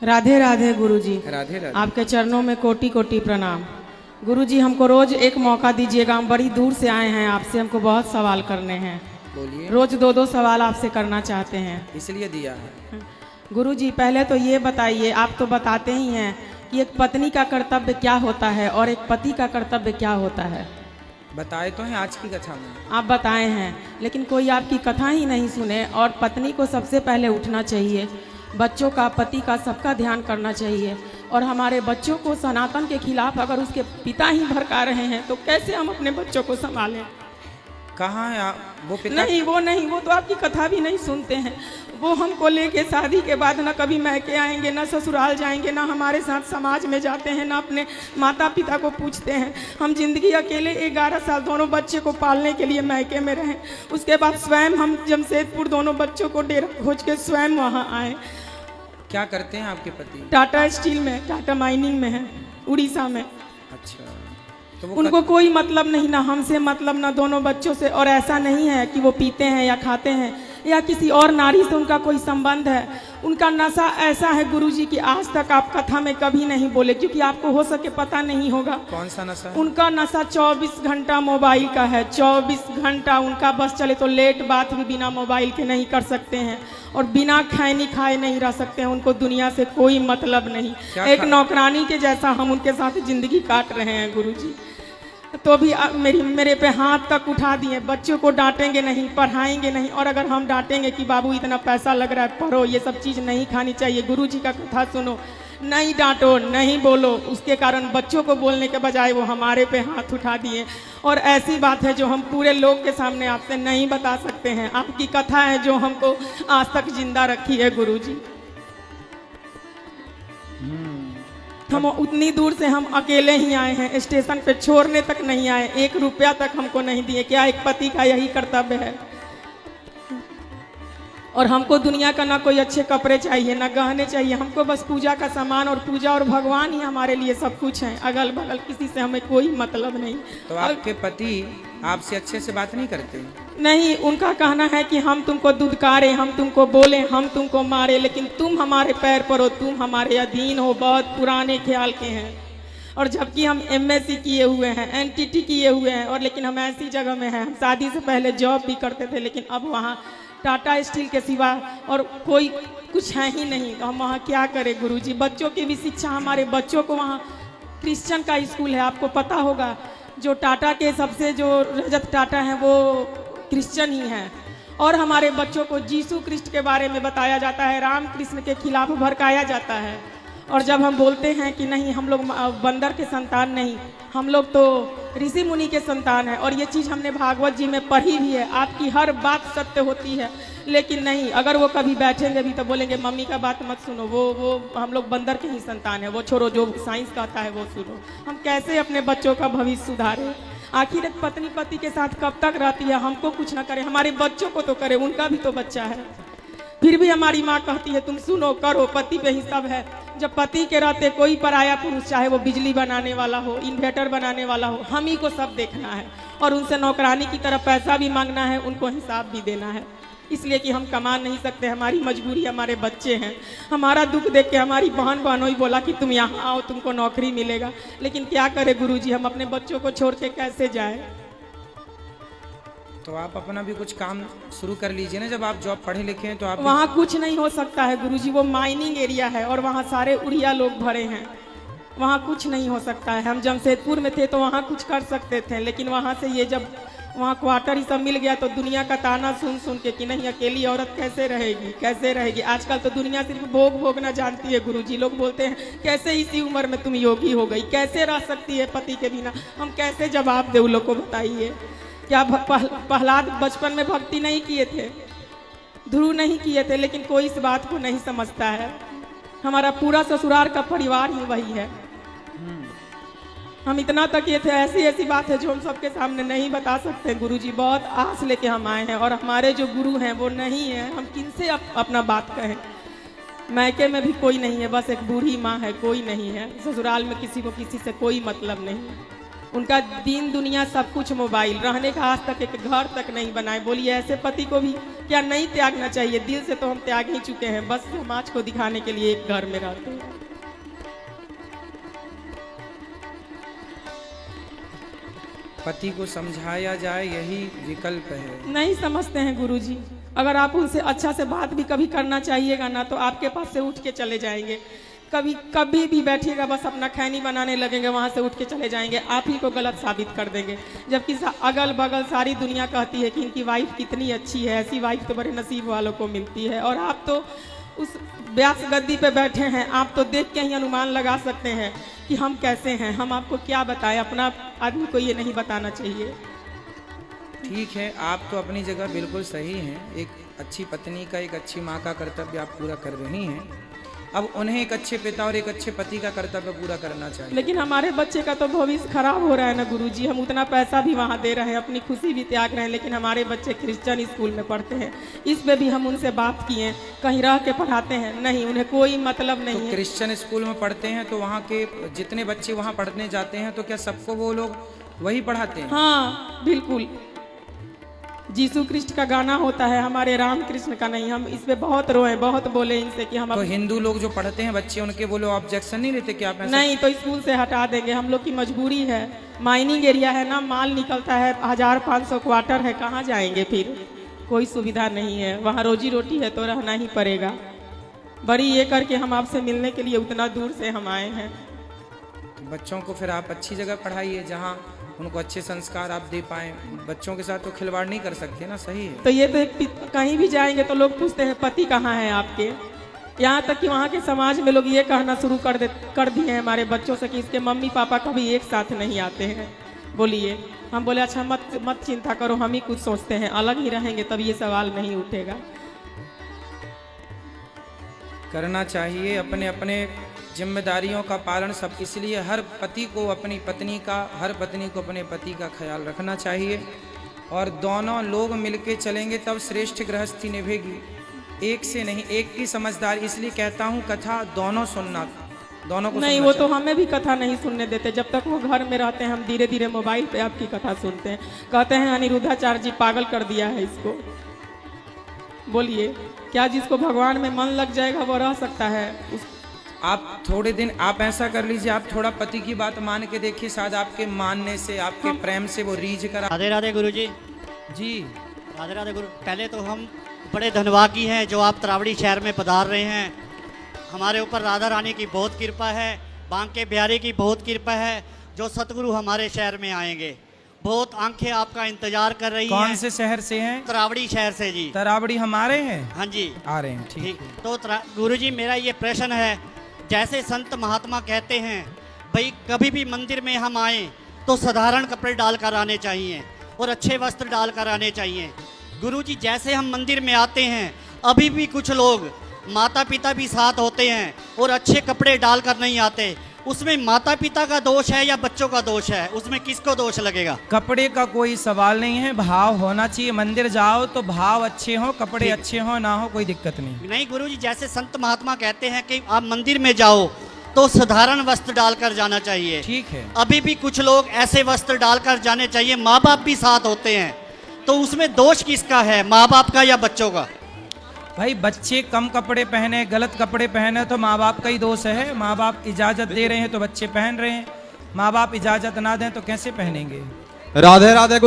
राधे राधे गुरुजी। राधे राधे। आपके चरणों में कोटि कोटि प्रणाम। गुरुजी हमको रोज एक मौका दीजिएगा, हम बड़ी दूर से आए हैं, आपसे हमको बहुत सवाल करने हैं। बोलिए। रोज दो दो सवाल आपसे करना चाहते हैं। इसलिए दिया है। गुरुजी पहले तो ये बताइए, आप तो बताते ही हैं कि एक पत्नी का कर्तव्य क्या होता है और एक पति का कर्तव्य क्या होता है। बताए तो हैं आज की कथा में। आप बताए हैं, लेकिन कोई आपकी कथा ही नहीं सुने। और पत्नी को सबसे पहले उठना चाहिए, बच्चों का, पति का, सबका ध्यान करना चाहिए। और हमारे बच्चों को सनातन के खिलाफ अगर उसके पिता ही भड़का रहे हैं तो कैसे हम अपने बच्चों को संभालें। कहाँ है वो पिता? नहीं, वो तो आपकी कथा भी नहीं सुनते हैं। वो हमको लेके शादी के बाद ना कभी मैके आएंगे, ना ससुराल जाएंगे, ना हमारे साथ समाज में जाते हैं, ना अपने माता पिता को पूछते हैं। हम जिंदगी अकेले 11 साल दोनों बच्चे को पालने के लिए मैके में रहें। उसके बाद स्वयं हम जमशेदपुर दोनों बच्चों को डेरा खोज के स्वयं वहाँ आए। क्या करते हैं आपके पति? टाटा स्टील में, टाटा माइनिंग में है, उड़ीसा में। अच्छा, तो उनको कोई मतलब नहीं, ना हमसे मतलब, ना दोनों बच्चों से। और ऐसा नहीं है कि वो पीते हैं या खाते हैं या किसी और नारी से उनका कोई संबंध है। उनका नशा ऐसा है गुरुजी कि आज तक आप कथा में कभी नहीं बोले, क्योंकि आपको हो सके पता नहीं होगा। कौन सा नशा? उनका नशा 24 घंटा मोबाइल का है। 24 घंटा उनका बस चले तो लेट बात भी बिना मोबाइल के नहीं कर सकते हैं और बिना खैनी खाए नहीं रह सकते हैं। उनको दुनिया से कोई मतलब नहीं। एक नौकरानी के जैसा हम उनके साथ जिंदगी काट रहे हैं गुरुजी। तो भी मेरे पे हाथ तक उठा दिए। बच्चों को डांटेंगे नहीं, पढ़ाएंगे नहीं। और अगर हम डांटेंगे कि बाबू इतना पैसा लग रहा है, पढ़ो, ये सब चीज़ नहीं खानी चाहिए, गुरुजी का कथा सुनो, नहीं डांटो, नहीं बोलो, उसके कारण बच्चों को बोलने के बजाय वो हमारे पे हाथ उठा दिए। और ऐसी बात है जो हम पूरे लोग के सामने आपसे नहीं बता सकते हैं। आपकी कथा है जो हमको आज तक जिंदा रखी है गुरुजी। हम उतनी दूर से हम अकेले ही आए हैं, स्टेशन पे छोड़ने तक नहीं आए, 1 रुपया तक हमको नहीं दिए। क्या एक पति का यही कर्तव्य है? और हमको दुनिया का ना कोई अच्छे कपड़े चाहिए, ना गहने चाहिए, हमको बस पूजा का सामान, और पूजा और भगवान ही हमारे लिए सब कुछ है। अगल बगल किसी से हमें कोई मतलब नहीं। तो आपके पति आपसे अच्छे से बात नहीं करते? नहीं, उनका कहना है कि हम तुमको दुदकारे, हम तुमको बोले, हम तुमको मारे, लेकिन तुम हमारे पैर पर हो, तुम हमारे अधीन हो। बहुत पुराने ख्याल के हैं। और जबकि हम MSc किए हुए हैं, NTT किए हुए हैं, और लेकिन हम ऐसी जगह में हैं। हम शादी से पहले जॉब भी करते थे, लेकिन अब वहाँ टाटा स्टील के सिवा और कोई कुछ है ही नहीं। तो हम वहाँ क्या करें गुरुजी। बच्चों की भी शिक्षा, हमारे बच्चों को वहाँ क्रिश्चियन का स्कूल है, आपको पता होगा। जो टाटा के सबसे जो रजत टाटा हैं वो क्रिश्चियन ही हैं। और हमारे बच्चों को यीशु क्रिस्ट के बारे में बताया जाता है, राम कृष्ण के खिलाफ भड़काया जाता है। और जब हम बोलते हैं कि नहीं, हम लोग बंदर के संतान नहीं, हम लोग तो ऋषि मुनि के संतान हैं, और ये चीज़ हमने भागवत जी में पढ़ी भी है। आपकी हर बात सत्य होती है, लेकिन नहीं, अगर वो कभी बैठेंगे भी तो बोलेंगे मम्मी का बात मत सुनो, वो हम लोग बंदर के ही संतान है, वो छोड़ो, जो साइंस कहता है वो सुनो। हम कैसे अपने बच्चों का भविष्य सुधारें? आखिर एक पत्नी पति के साथ कब तक रहती है? हमको कुछ ना करे, हमारे बच्चों को तो करे, उनका भी तो बच्चा है। फिर भी हमारी माँ कहती है तुम सुनो, करो, पति पे ही सब है। जब पति के रहते कोई पराया पुरुष, चाहे वो बिजली बनाने वाला हो, इन्वर्टर बनाने वाला हो, हम ही को सब देखना है और उनसे नौकरानी की तरह पैसा भी मांगना है, उनको हिसाब भी देना है। इसलिए कि हम कमा नहीं सकते, हमारी मजबूरी, हमारे बच्चे हैं। हमारा दुख देख के हमारी बहन बहनोई बोला कि तुम यहाँ आओ, तुमको नौकरी मिलेगा। लेकिन क्या करें गुरुजी, हम अपने बच्चों को छोड़ के कैसे जाए? तो आप अपना भी कुछ काम शुरू कर लीजिए ना, जब आप जॉब पढ़े लिखे हैं तो आप। वहाँ कुछ नहीं हो सकता है गुरुजी, वो माइनिंग एरिया है और वहाँ सारे उड़िया लोग भरे हैं। वहाँ कुछ नहीं हो सकता है। हम जमशेदपुर में थे तो वहाँ कुछ कर सकते थे, लेकिन वहाँ से ये जब वहाँ क्वार्टर ही सब मिल गया तो दुनिया का ताना सुन सुन के कि नहीं, अकेली औरत कैसे रहेगी, कैसे रहेगी। आजकल तो दुनिया सिर्फ भोग भोगना जानती है गुरुजी। लोग बोलते हैं कैसे इसी उम्र में तुम योगी हो गई, कैसे रह सकती है पति के बिना। हम कैसे जवाब दे उन लोग को, बताइए। क्या प्रहलाद बचपन में भक्ति नहीं किए थे, ध्रुव नहीं किए थे, लेकिन कोई इस बात को नहीं समझता है। हमारा पूरा ससुराल का परिवार ही वही है। हम इतना तक ये थे, ऐसी ऐसी बात है जो हम सबके सामने नहीं बता सकते गुरुजी। बहुत आस लेके हम आए हैं और हमारे जो गुरु हैं वो नहीं है। हम किनसे अपना बात कहें? मैके में भी कोई नहीं है, बस एक बूढ़ी माँ है, कोई नहीं है। ससुराल में किसी को किसी से कोई मतलब नहीं है। उनका दीन दुनिया सब कुछ मोबाइल, रहने का आज तक एक घर तक नहीं बनाए। बोलिए ऐसे पति को भी क्या नहीं त्यागना चाहिए? दिल से तो हम त्याग ही चुके हैं, बस समाज को दिखाने के लिए एक घर में रहते हैं। पति को समझाया जाए, यही विकल्प है। नहीं समझते हैं गुरुजी। अगर आप उनसे अच्छा से बात भी कभी करना चाहिएगा ना, तो आपके पास से उठ के चले जाएंगे। कभी भी बैठिएगा बस अपना खैनी बनाने लगेंगे, वहाँ से उठ के चले जाएंगे, आप ही को गलत साबित कर देंगे। जबकि अगल बगल सारी दुनिया कहती है कि इनकी वाइफ कितनी अच्छी है, ऐसी वाइफ तो बड़े नसीब वालों को मिलती है। और आप तो उस व्यास गद्दी पे बैठे हैं, आप तो देख के ही अनुमान लगा सकते हैं कि हम कैसे हैं। हम आपको क्या बताएं, अपना आदमी को ये नहीं बताना चाहिए। ठीक है, आप तो अपनी जगह बिल्कुल सही हैं। एक अच्छी पत्नी का, एक अच्छी माँ का कर्तव्य आप पूरा कर रही हैं। अब उन्हें एक अच्छे पिता और एक अच्छे पति का कर्तव्य पूरा करना चाहिए। लेकिन हमारे बच्चे का तो भविष्य खराब हो रहा है ना गुरुजी। हम उतना पैसा भी वहाँ दे रहे हैं, अपनी खुशी भी त्याग रहे हैं, लेकिन हमारे बच्चे क्रिश्चियन स्कूल में पढ़ते हैं। इस पे भी हम उनसे बात किए, कहीं रह के पढ़ाते हैं, नहीं, उन्हें कोई मतलब नहीं है। क्रिश्चियन स्कूल में पढ़ते हैं तो वहाँ के जितने बच्चे वहाँ पढ़ने जाते हैं तो क्या सबको वो लोग वही पढ़ाते हैं? हाँ बिल्कुल। जीसू कृष्ण का गाना होता है, हमारे राम कृष्ण का नहीं। हम इस पे बहुत रोए, बहुत बोले इनसे कि हम तो हिंदू लोग जो पढ़ते हैं बच्चे उनके, वो लोग ऑब्जेक्शन नहीं लेते कि आप ऐसा? नहीं, तो स्कूल से हटा देंगे। हम लोग की मजबूरी है, माइनिंग एरिया है ना, माल निकलता है, 1500 क्वार्टर है, कहाँ जाएंगे फिर? कोई सुविधा नहीं है वहाँ, रोजी रोटी है तो रहना ही पड़ेगा। बड़ी ये करके हम आपसे मिलने के लिए उतना दूर से हम आए हैं। बच्चों को फिर आप अच्छी जगह पढ़ाइए जहाँ उनको अच्छे संस्कार आप दे पाएं। बच्चों के साथ तो खिलवाड़ नहीं कर सकते ना, सही है। तो ये तो कहीं भी जाएंगे तो लोग पूछते हैं पति कहाँ है आपके। यहाँ तक कि वहाँ के समाज में लोग ये कहना शुरू कर दिए हैं हमारे बच्चों से कि इसके मम्मी पापा कभी एक साथ नहीं आते हैं। बोलिए, हम बोले अच्छा मत चिंता करो, हम ही कुछ सोचते हैं, अलग ही रहेंगे तब ये सवाल नहीं उठेगा। करना चाहिए अपने अपने जिम्मेदारियों का पालन सब। इसलिए हर पति को अपनी पत्नी का, हर पत्नी को अपने पति का ख्याल रखना चाहिए और दोनों लोग मिलके चलेंगे तब श्रेष्ठ गृहस्थी निभेगी। एक से नहीं, एक की समझदारी। इसलिए कहता हूँ कथा दोनों सुनना, दोनों को नहीं, वो तो हमें भी कथा नहीं सुनने देते। जब तक वो घर में रहते हैं हम धीरे धीरे मोबाइल पे आपकी कथा सुनते हैं। कहते हैं अनिरुद्धाचार्य जी पागल कर दिया है इसको। बोलिए, क्या जिसको भगवान में मन लग जाएगा वो रह सकता है? आप थोड़े दिन आप ऐसा कर लीजिए, आप थोड़ा पति की बात मान के देखिए, शायद आपके मानने से, आपके प्रेम से वो रीझ कर। राधे राधे गुरुजी। जी राधे राधे गुरु। पहले तो हम बड़े धन्यवादी हैं जो आप तरावड़ी शहर में पधार रहे हैं। हमारे ऊपर राधा रानी की बहुत कृपा है, बांके बिहारी की बहुत कृपा है जो सतगुरु हमारे शहर में आएंगे। बहुत आंखें आपका इंतजार कर रही हैं। कौन से शहर से हैं? तरावड़ी शहर से जी। तरावड़ी हमारे हैं? हाँ जी, आ रहे हैं। ठीक। तो गुरुजी मेरा ये प्रश्न है, जैसे संत महात्मा कहते हैं भाई कभी भी मंदिर में हम आए तो साधारण कपड़े डालकर आने चाहिए और अच्छे वस्त्र डालकर आने चाहिए। गुरुजी जैसे हम मंदिर में आते हैं, अभी भी कुछ लोग माता पिता भी साथ होते हैं और अच्छे कपड़े डालकर नहीं आते। उसमें माता पिता का दोष है या बच्चों का दोष है? उसमें किसको दोष लगेगा? कपड़े का कोई सवाल नहीं है, भाव होना चाहिए। मंदिर जाओ तो भाव अच्छे हो, कपड़े अच्छे हो ना हो, कोई दिक्कत नहीं। नहीं गुरुजी, जैसे संत महात्मा कहते हैं कि आप मंदिर में जाओ तो साधारण वस्त्र डालकर जाना चाहिए। ठीक है। अभी भी कुछ लोग ऐसे वस्त्र डालकर जाने चाहिए, माँ बाप भी साथ होते हैं, तो उसमें दोष किसका है, माँ बाप का या बच्चों का? भाई बच्चे कम कपड़े पहने, गलत कपड़े पहने तो माँ बाप का ही दोष है। माँ बाप इजाजत दे रहे हैं तो बच्चे पहन रहे हैं, माँ बाप इजाजत ना दें तो कैसे पहनेंगे? राधे राधे।